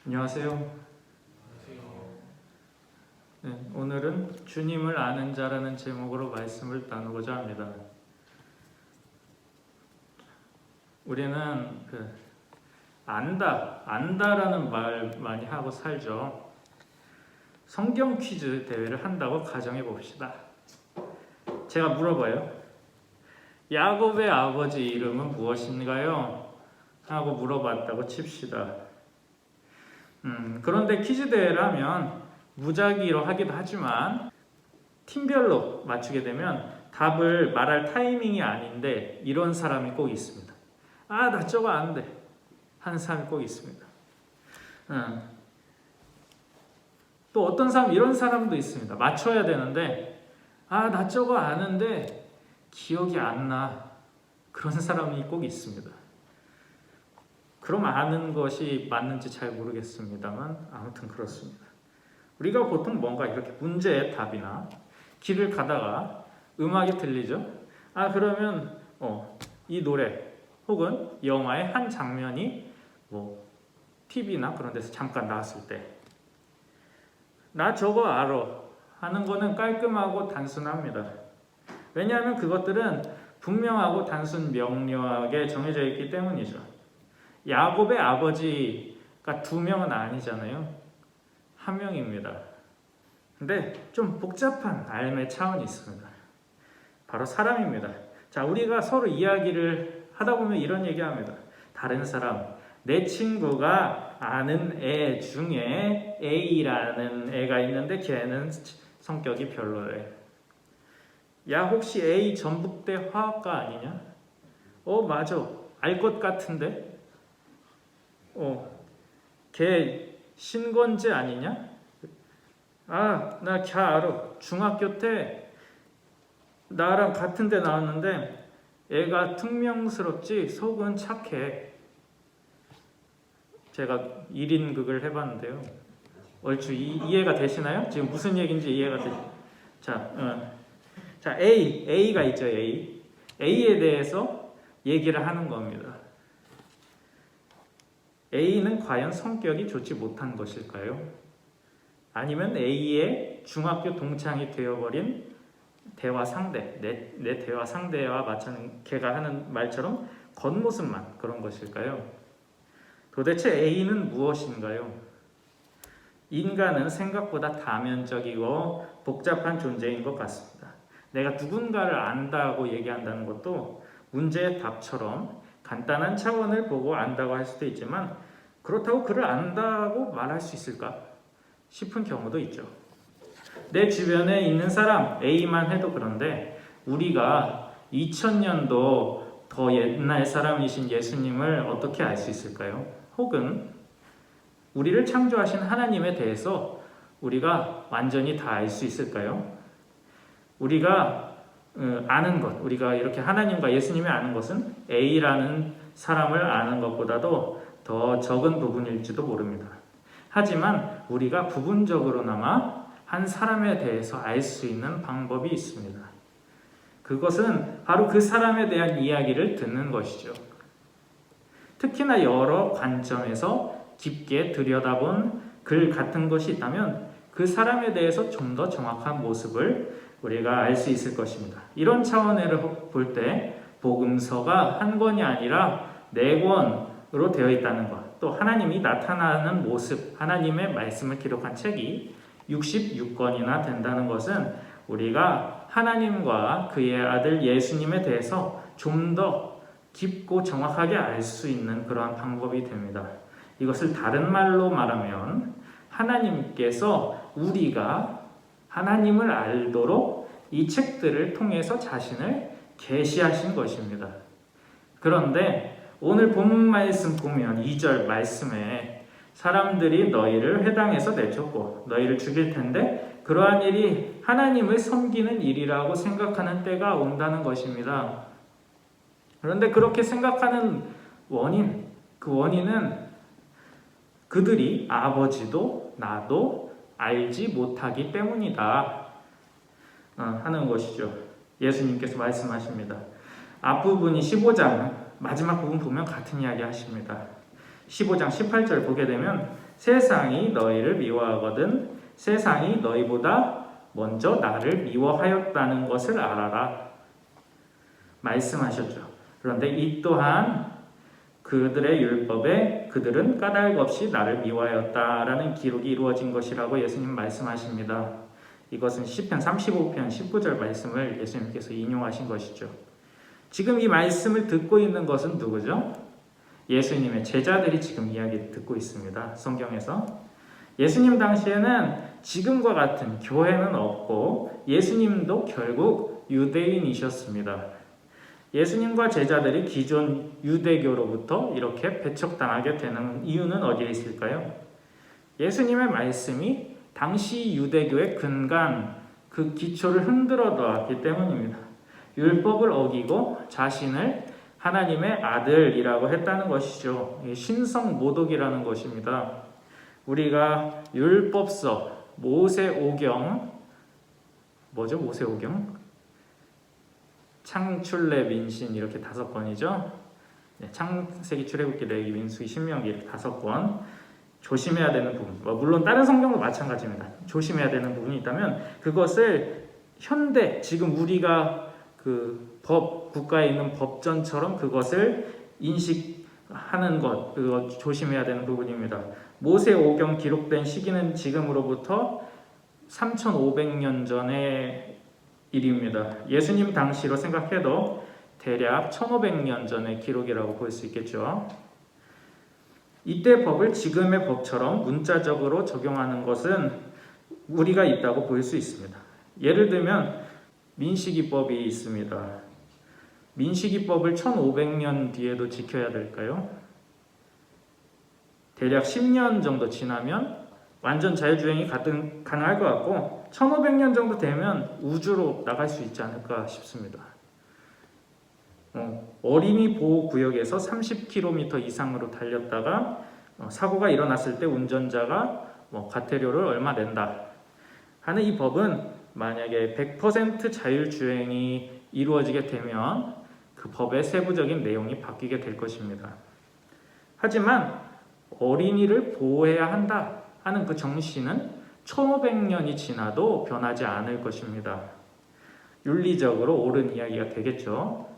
안녕하세요. 네, 오늘은 주님을 아는 자라는 제목으로 말씀을 나누고자 합니다. 우리는 안다라는 말 많이 하고 살죠. 성경 퀴즈 대회를 한다고 가정해 봅시다. 제가 물어봐요. 야곱의 아버지 이름은 무엇인가요? 하고 물어봤다고 칩시다. 그런데 퀴즈 대회를 하면 무작위로 하기도 하지만 팀별로 맞추게 되면 답을 말할 타이밍이 아닌데 이런 사람이 꼭 있습니다. 나 저거 안 돼 하는 사람이 꼭 있습니다. 또 어떤 사람 이런 사람도 있습니다. 맞춰야 되는데 나 저거 아는데 기억이 안 나. 그런 사람이 꼭 있습니다. 그럼 아는 것이 맞는지 잘 모르겠습니다만 아무튼 그렇습니다. 우리가 보통 뭔가 이렇게 문제의 답이나 길을 가다가 음악이 들리죠. 그러면 이 노래 혹은 영화의 한 장면이 TV나 그런 데서 잠깐 나왔을 때 나 저거 알아 하는 거는 깔끔하고 단순합니다. 왜냐하면 그것들은 분명하고 단순 명료하게 정해져 있기 때문이죠. 야곱의 아버지가 두 명은 아니잖아요. 한 명입니다. 근데 좀 복잡한 삶의 차원이 있습니다. 바로 사람입니다. 자, 우리가 서로 이야기를 하다 보면 이런 얘기합니다. 다른 사람, 내 친구가 아는 애 중에 A라는 애가 있는데 걔는 성격이 별로래. 야, 혹시 A 전북대 화학과 아니냐? 맞아. 알 것 같은데? 걔 신건재 아니냐? 나 걔 알아. 중학교 때 나랑 같은 데 나왔는데 애가 퉁명스럽지 속은 착해. 제가 1인극을 해봤는데요. 얼추 이해가 되시나요? 지금 무슨 얘기인지 이해가 되시나요? 자, A가 있죠. A에 대해서 얘기를 하는 겁니다. A는 과연 성격이 좋지 못한 것일까요? 아니면 A의 중학교 동창이 되어버린 대화 상대, 내 대화 상대와 맞추는 걔가 하는 말처럼 겉모습만 그런 것일까요? 도대체 A는 무엇인가요? 인간은 생각보다 다면적이고 복잡한 존재인 것 같습니다. 내가 누군가를 안다고 얘기한다는 것도 문제의 답처럼 간단한 차원을 보고 안다고 할 수도 있지만 그렇다고 그를 안다고 말할 수 있을까 싶은 경우도 있죠. 내 주변에 있는 사람 A만 해도 그런데 우리가 2000년도 더 옛날 사람이신 예수님을 어떻게 알 수 있을까요? 혹은 우리를 창조하신 하나님에 대해서 우리가 완전히 다 알 수 있을까요? 우리가 아는 것, 우리가 이렇게 하나님과 예수님을 아는 것은 A라는 사람을 아는 것보다도 더 적은 부분일지도 모릅니다. 하지만 우리가 부분적으로나마 한 사람에 대해서 알 수 있는 방법이 있습니다. 그것은 바로 그 사람에 대한 이야기를 듣는 것이죠. 특히나 여러 관점에서 깊게 들여다본 글 같은 것이 있다면 그 사람에 대해서 좀 더 정확한 모습을 우리가 알 수 있을 것입니다. 이런 차원으로 볼 때 복음서가 한 권이 아니라 4권으로 되어 있다는 것, 또 하나님이 나타나는 모습, 하나님의 말씀을 기록한 책이 66권이나 된다는 것은 우리가 하나님과 그의 아들 예수님에 대해서 좀 더 깊고 정확하게 알 수 있는 그러한 방법이 됩니다. 이것을 다른 말로 말하면 하나님께서 우리가 하나님을 알도록 이 책들을 통해서 자신을 계시하신 것입니다. 그런데 오늘 본문 말씀 보면 2절 말씀에 사람들이 너희를 회당에서 내쫓고 너희를 죽일 텐데 그러한 일이 하나님을 섬기는 일이라고 생각하는 때가 온다는 것입니다. 그런데 그렇게 생각하는 그 원인은 그들이 아버지도 나도 알지 못하기 때문이다 하는 것이죠. 예수님께서 말씀하십니다. 앞부분이 15장 마지막 부분 보면 같은 이야기 하십니다. 15장 18절 보게 되면 세상이 너희를 미워하거든 세상이 너희보다 먼저 나를 미워하였다는 것을 알아라. 말씀하셨죠. 그런데 이 또한 그들의 율법에 그들은 까닭 없이 나를 미워하였다라는 기록이 이루어진 것이라고 예수님 말씀하십니다. 이것은 시편 35편 19절 말씀을 예수님께서 인용하신 것이죠. 지금 이 말씀을 듣고 있는 것은 누구죠? 예수님의 제자들이 지금 이야기를 듣고 있습니다. 성경에서. 예수님 당시에는 지금과 같은 교회는 없고 예수님도 결국 유대인이셨습니다. 예수님과 제자들이 기존 유대교로부터 이렇게 배척당하게 되는 이유는 어디에 있을까요? 예수님의 말씀이 당시 유대교의 근간, 그 기초를 흔들어 놓았기 때문입니다. 율법을 어기고 자신을 하나님의 아들이라고 했다는 것이죠. 신성 모독이라는 것입니다. 우리가 율법서, 모세오경, 뭐죠? 모세오경? 창출래 민신 이렇게 5권이죠. 창세기, 출애굽기, 레위기, 민수기, 신명기 이렇게 5권. 조심해야 되는 부분, 물론 다른 성경도 마찬가지입니다. 조심해야 되는 부분이 있다면 그것을 현대 지금 우리가 그 국가에 있는 법전처럼 그것을 인식하는 것, 그거 조심해야 되는 부분입니다. 모세오경 기록된 시기는 지금으로부터 3,500년 전의 일입니다. 예수님 당시로 생각해도 대략 1,500년 전의 기록이라고 볼 수 있겠죠. 이때 법을 지금의 법처럼 문자적으로 적용하는 것은 우리가 있다고 볼 수 있습니다. 예를 들면 민시기법이 있습니다. 민시기법을 1500년 뒤에도 지켜야 될까요? 대략 10년 정도 지나면 완전 자유주행이 가능할 것 같고 1500년 정도 되면 우주로 나갈 수 있지 않을까 싶습니다. 어린이 보호구역에서 30km 이상으로 달렸다가 사고가 일어났을 때 운전자가 과태료를 얼마 낸다 하는 이 법은 만약에 100% 자율주행이 이루어지게 되면 그 법의 세부적인 내용이 바뀌게 될 것입니다. 하지만 어린이를 보호해야 한다 하는 그 정신은 1500년이 지나도 변하지 않을 것입니다. 윤리적으로 옳은 이야기가 되겠죠.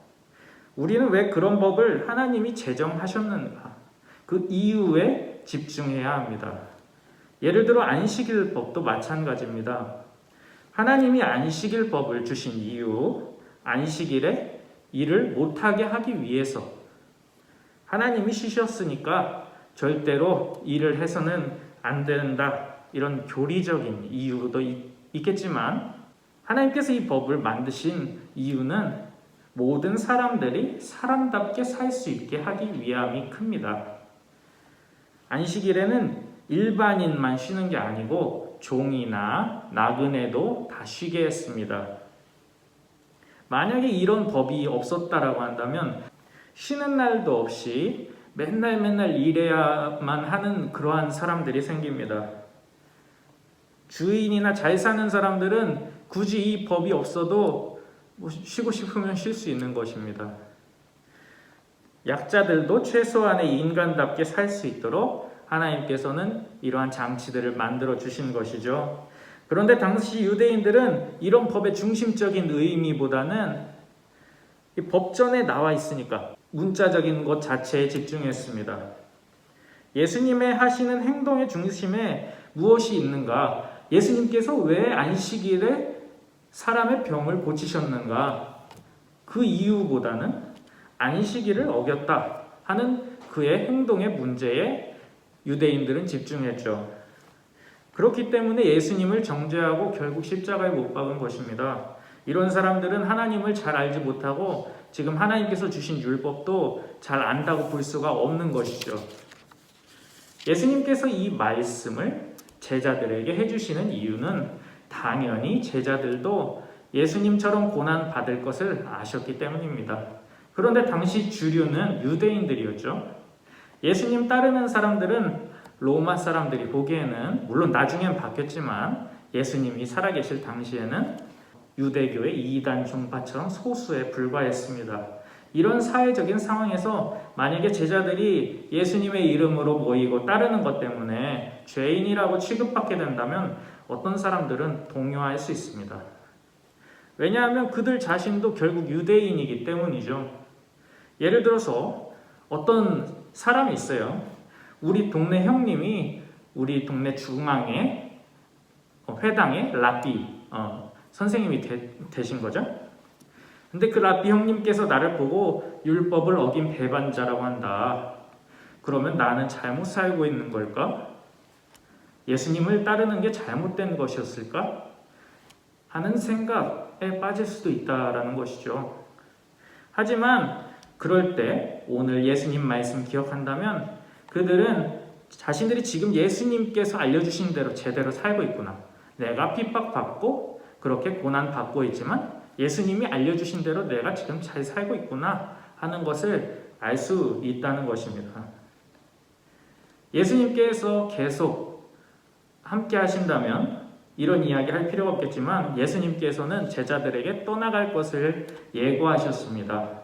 우리는 왜 그런 법을 하나님이 제정하셨는가? 그 이유에 집중해야 합니다. 예를 들어 안식일법도 마찬가지입니다. 하나님이 안식일법을 주신 이유, 안식일에 일을 못하게 하기 위해서. 하나님이 쉬셨으니까 절대로 일을 해서는 안 된다. 이런 교리적인 이유도 있겠지만 하나님께서 이 법을 만드신 이유는 모든 사람들이 사람답게 살 수 있게 하기 위함이 큽니다. 안식일에는 일반인만 쉬는 게 아니고 종이나 나그네도 다 쉬게 했습니다. 만약에 이런 법이 없었다라고 한다면 쉬는 날도 없이 맨날 일해야만 하는 그러한 사람들이 생깁니다. 주인이나 잘 사는 사람들은 굳이 이 법이 없어도 쉬고 싶으면 쉴 수 있는 것입니다. 약자들도 최소한의 인간답게 살 수 있도록 하나님께서는 이러한 장치들을 만들어 주신 것이죠. 그런데 당시 유대인들은 이런 법의 중심적인 의미보다는 이 법전에 나와 있으니까 문자적인 것 자체에 집중했습니다. 예수님의 하시는 행동의 중심에 무엇이 있는가? 예수님께서 왜 안식일에 사람의 병을 고치셨는가? 그 이유보다는 안식일을 어겼다 하는 그의 행동의 문제에 유대인들은 집중했죠. 그렇기 때문에 예수님을 정죄하고 결국 십자가에 못 박은 것입니다. 이런 사람들은 하나님을 잘 알지 못하고 지금 하나님께서 주신 율법도 잘 안다고 볼 수가 없는 것이죠. 예수님께서 이 말씀을 제자들에게 해주시는 이유는 당연히 제자들도 예수님처럼 고난받을 것을 아셨기 때문입니다. 그런데 당시 주류는 유대인들이었죠. 예수님 따르는 사람들은 로마 사람들이 보기에는 물론 나중엔 바뀌었지만 예수님이 살아계실 당시에는 유대교의 이단 종파처럼 소수에 불과했습니다. 이런 사회적인 상황에서 만약에 제자들이 예수님의 이름으로 모이고 따르는 것 때문에 죄인이라고 취급받게 된다면 어떤 사람들은 동요할 수 있습니다. 왜냐하면 그들 자신도 결국 유대인이기 때문이죠. 예를 들어서 어떤 사람이 있어요. 우리 동네 형님이 우리 동네 중앙에 회당의 랍비 선생님이 되신 거죠. 근데 그 랍비 형님께서 나를 보고 율법을 어긴 배반자라고 한다. 그러면 나는 잘못 살고 있는 걸까? 예수님을 따르는 게 잘못된 것이었을까? 하는 생각에 빠질 수도 있다라는 것이죠. 하지만 그럴 때 오늘 예수님 말씀 기억한다면 그들은 자신들이 지금 예수님께서 알려주신 대로 제대로 살고 있구나. 내가 핍박받고 그렇게 고난받고 있지만 예수님이 알려주신 대로 내가 지금 잘 살고 있구나 하는 것을 알 수 있다는 것입니다. 예수님께서 계속 함께 하신다면 이런 이야기 할 필요가 없겠지만 예수님께서는 제자들에게 떠나갈 것을 예고하셨습니다.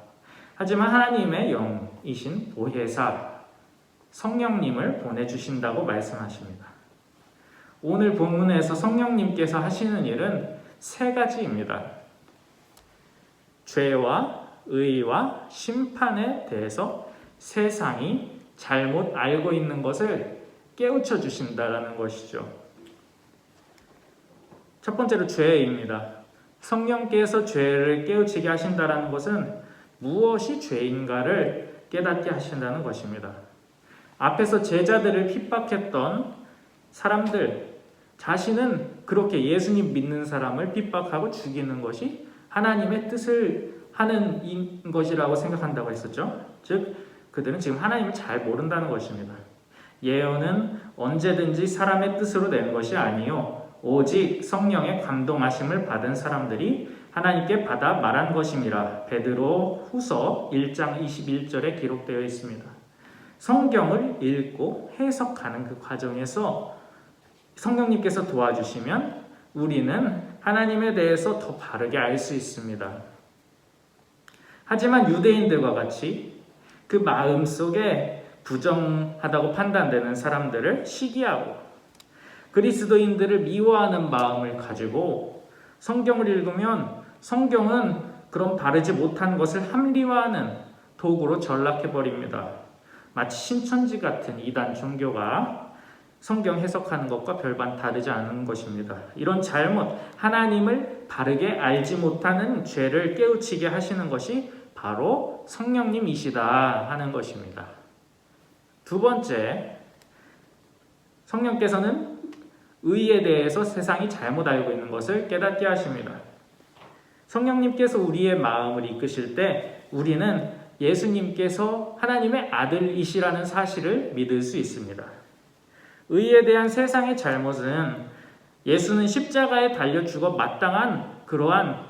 하지만 하나님의 영이신 보혜사 성령님을 보내주신다고 말씀하십니다. 오늘 본문에서 성령님께서 하시는 일은 세 가지입니다. 죄와 의와 심판에 대해서 세상이 잘못 알고 있는 것을 깨우쳐 주신다는 것이죠. 첫 번째로 죄입니다. 성령께서 죄를 깨우치게 하신다는 것은 무엇이 죄인가를 깨닫게 하신다는 것입니다. 앞에서 제자들을 핍박했던 사람들 자신은 그렇게 예수님 믿는 사람을 핍박하고 죽이는 것이 하나님의 뜻을 하는 것이라고 생각한다고 했었죠. 즉 그들은 지금 하나님을 잘 모른다는 것입니다. 예언은 언제든지 사람의 뜻으로 낸 것이 아니요 오직 성령의 감동하심을 받은 사람들이 하나님께 받아 말한 것임이라. 베드로 후서 1장 21절에 기록되어 있습니다. 성경을 읽고 해석하는 그 과정에서 성령님께서 도와주시면 우리는 하나님에 대해서 더 바르게 알 수 있습니다. 하지만 유대인들과 같이 그 마음속에 부정하다고 판단되는 사람들을 시기하고 그리스도인들을 미워하는 마음을 가지고 성경을 읽으면 성경은 그런 바르지 못한 것을 합리화하는 도구로 전락해버립니다. 마치 신천지 같은 이단 종교가 성경 해석하는 것과 별반 다르지 않은 것입니다. 이런 잘못, 하나님을 바르게 알지 못하는 죄를 깨우치게 하시는 것이 바로 성령님이시다 하는 것입니다. 두 번째, 성령께서는 의에 대해서 세상이 잘못 알고 있는 것을 깨닫게 하십니다. 성령님께서 우리의 마음을 이끄실 때 우리는 예수님께서 하나님의 아들이시라는 사실을 믿을 수 있습니다. 의에 대한 세상의 잘못은 예수는 십자가에 달려 죽어 마땅한 그러한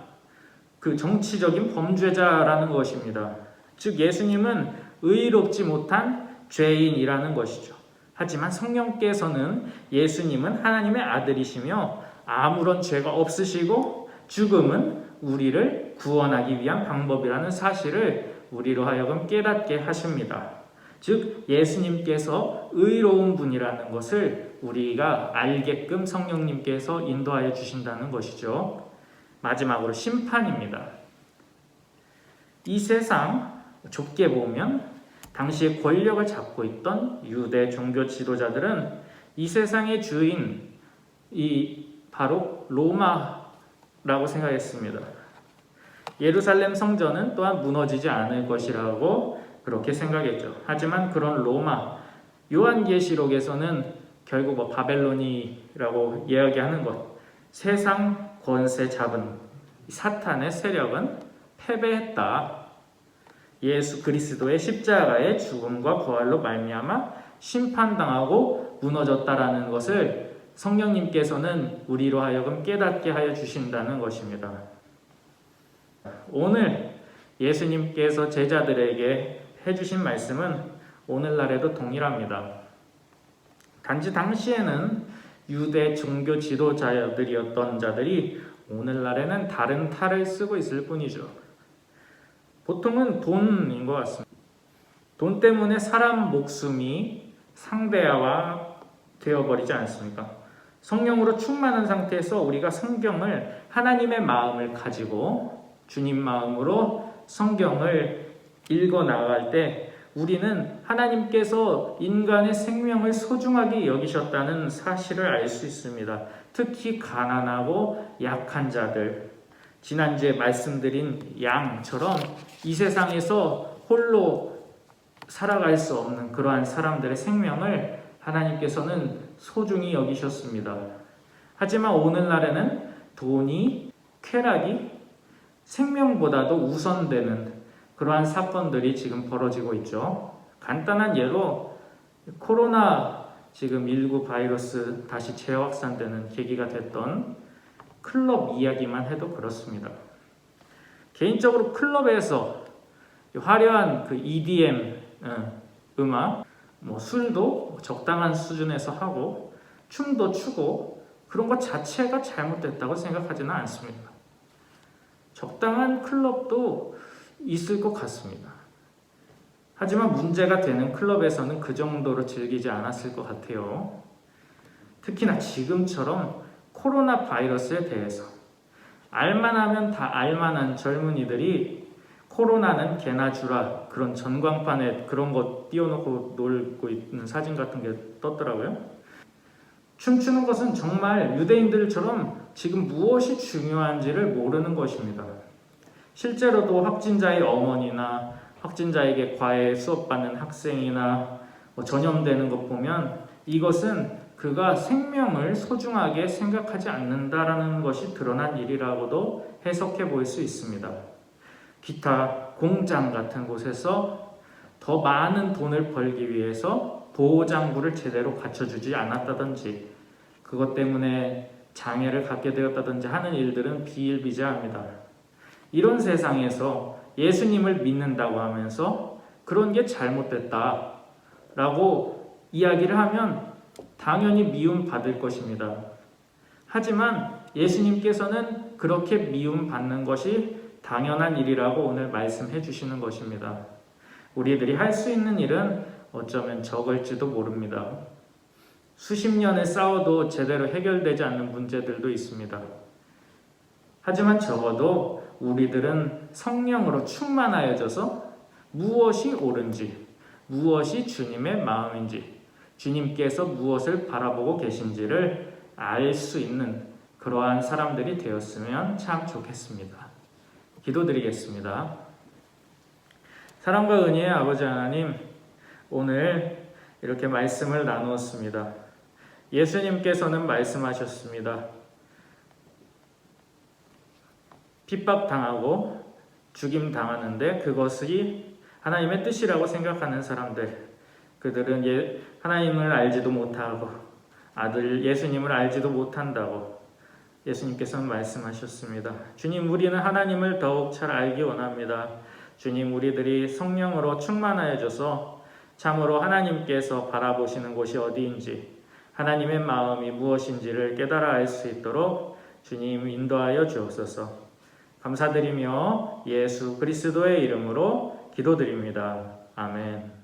그 정치적인 범죄자라는 것입니다. 즉 예수님은 의롭지 못한 죄인이라는 것이죠. 하지만 성령께서는 예수님은 하나님의 아들이시며 아무런 죄가 없으시고 죽음은 우리를 구원하기 위한 방법이라는 사실을 우리로 하여금 깨닫게 하십니다. 즉 예수님께서 의로운 분이라는 것을 우리가 알게끔 성령님께서 인도하여 주신다는 것이죠. 마지막으로 심판입니다. 이 세상 좁게 보면 당시에 권력을 잡고 있던 유대 종교 지도자들은 이 세상의 주인이 바로 로마라고 생각했습니다. 예루살렘 성전은 또한 무너지지 않을 것이라고 그렇게 생각했죠. 하지만 그런 로마, 요한계시록에서는 결국 바벨론이라고 이야기하는 것, 세상 권세 잡은 사탄의 세력은 패배했다. 예수 그리스도의 십자가의 죽음과 부활로 말미암아 심판당하고 무너졌다라는 것을 성령님께서는 우리로 하여금 깨닫게 하여 주신다는 것입니다. 오늘 예수님께서 제자들에게 해주신 말씀은 오늘날에도 동일합니다. 단지 당시에는 유대 종교 지도자들이었던 자들이 오늘날에는 다른 탈을 쓰고 있을 뿐이죠. 보통은 돈인 것 같습니다. 돈 때문에 사람 목숨이 상대화 되어버리지 않습니까? 성령으로 충만한 상태에서 우리가 성경을 하나님의 마음을 가지고 주님 마음으로 성경을 읽어 나갈 때 우리는 하나님께서 인간의 생명을 소중하게 여기셨다는 사실을 알 수 있습니다. 특히 가난하고 약한 자들, 지난주에 말씀드린 양처럼 이 세상에서 홀로 살아갈 수 없는 그러한 사람들의 생명을 하나님께서는 소중히 여기셨습니다. 하지만 오늘날에는 돈이, 쾌락이 생명보다도 우선되는 그러한 사건들이 지금 벌어지고 있죠. 간단한 예로 코로나 지금 19 바이러스 다시 재확산되는 계기가 됐던 클럽 이야기만 해도 그렇습니다. 개인적으로 클럽에서 화려한 그 EDM 음악, 술도 적당한 수준에서 하고 춤도 추고 그런 것 자체가 잘못됐다고 생각하지는 않습니다. 적당한 클럽도 있을 것 같습니다. 하지만 문제가 되는 클럽에서는 그 정도로 즐기지 않았을 것 같아요. 특히나 지금처럼 코로나 바이러스에 대해서 알만하면 다 알만한 젊은이들이 코로나는 개나 주라 그런 전광판에 그런 거 띄워놓고 놀고 있는 사진 같은 게 떴더라고요. 춤추는 것은 정말 유대인들처럼 지금 무엇이 중요한지를 모르는 것입니다. 실제로도 확진자의 어머니나 확진자에게 과외 수업받는 학생이나 전염되는 것 보면 이것은 그가 생명을 소중하게 생각하지 않는다라는 것이 드러난 일이라고도 해석해 볼 수 있습니다. 기타 공장 같은 곳에서 더 많은 돈을 벌기 위해서 보호장구를 제대로 갖춰주지 않았다든지 그것 때문에 장애를 갖게 되었다든지 하는 일들은 비일비재합니다. 이런 세상에서 예수님을 믿는다고 하면서 그런 게 잘못됐다라고 이야기를 하면 당연히 미움받을 것입니다. 하지만 예수님께서는 그렇게 미움받는 것이 당연한 일이라고 오늘 말씀해 주시는 것입니다. 우리들이 할 수 있는 일은 어쩌면 적을지도 모릅니다. 수십 년을 싸워도 제대로 해결되지 않는 문제들도 있습니다. 하지만 적어도 우리들은 성령으로 충만하여져서 무엇이 옳은지, 무엇이 주님의 마음인지, 주님께서 무엇을 바라보고 계신지를 알 수 있는 그러한 사람들이 되었으면 참 좋겠습니다. 기도드리겠습니다. 사랑과 은혜의 아버지 하나님, 오늘 이렇게 말씀을 나누었습니다. 예수님께서는 말씀하셨습니다. 핍박당하고 죽임당하는데 그것이 하나님의 뜻이라고 생각하는 사람들, 그들은 하나님을 알지도 못하고 아들 예수님을 알지도 못한다고 예수님께서는 말씀하셨습니다. 주님, 우리는 하나님을 더욱 잘 알기 원합니다. 주님, 우리들이 성령으로 충만하여져서 참으로 하나님께서 바라보시는 곳이 어디인지, 하나님의 마음이 무엇인지를 깨달아 알 수 있도록 주님 인도하여 주옵소서. 감사드리며 예수 그리스도의 이름으로 기도드립니다. 아멘.